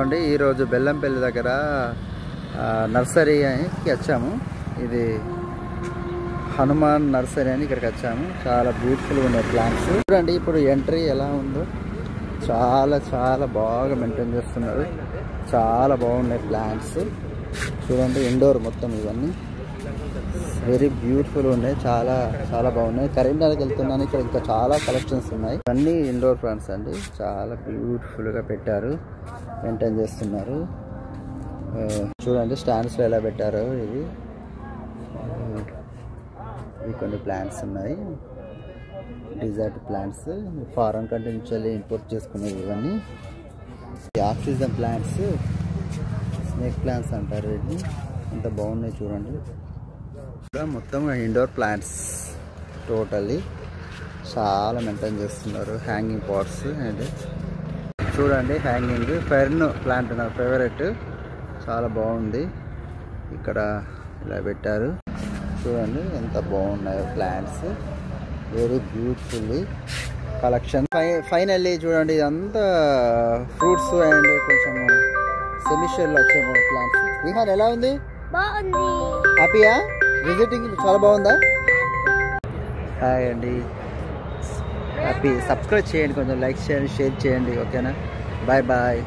అండి ఈరోజు బెల్లంపల్లి దగ్గర నర్సరీకి వచ్చాము. ఇది హనుమాన్ నర్సరీ అని ఇక్కడికి వచ్చాము. చాలా బ్యూటిఫుల్గా ఉన్నాయి ప్లాంట్స్. చూడండి ఇప్పుడు ఎంట్రీ ఎలా ఉందో, చాలా బాగా మెయింటైన్ చేస్తున్నారు. చాలా బాగున్నాయి ప్లాంట్స్. చూడండి ఇండోర్ మొత్తం ఇవన్నీ వెరీ బ్యూటిఫుల్ ఉన్నాయి. చాలా బాగున్నాయి. కరీంనగర్కి వెళ్తున్నాను. ఇక్కడ ఇంకా చాలా కలెక్షన్స్ ఉన్నాయి. ఇవన్నీ ఇండోర్ ప్లాంట్స్ అండి. చాలా బ్యూటిఫుల్గా పెట్టారు, మెయింటైన్ చేస్తున్నారు. చూడండి స్టాండ్స్లో ఎలా పెట్టారో. ఇవి కొన్ని ప్లాంట్స్ ఉన్నాయి, డిజర్ట్ ప్లాంట్స్. ఫారెన్ కంట్రీ నుంచి వెళ్ళి ఇంపోర్ట్ చేసుకునేవి ఇవన్నీ. ఆక్సిజన్ ప్లాంట్స్, స్నేక్ ప్లాంట్స్ అంటారు వీటిని. అంత బాగున్నాయి చూడండి. మొత్తం ఇండోర్ ప్లాంట్స్ టోటల్లీ చాలా మెయింటైన్ చేస్తున్నారు. హ్యాంగింగ్ పాట్స్ అండ్ చూడండి హ్యాంగింగ్ ఫెర్న్ ప్లాంట్ నా ఫేవరెట్. చాలా బాగుంది. ఇక్కడ ఇలా పెట్టారు. చూడండి ఎంత బాగున్నాయో plants. Very beautifully collection. Finally చూడండి ఇదంతా ఫ్రూట్స్ అండ్ కొంచెం సెమిషియర్లో వచ్చే ప్లాంట్స్. విహాన్ ఎలా ఉంది? హ్యాపీయా? విజిటింగ్ చాలా బాగుందా? హాయ్ అండి, హ్యాపీ. సబ్స్క్రైబ్ చేయండి, కొంచెం లైక్ చేయండి, షేర్ చేయండి. ఓకేనా? బాయ్.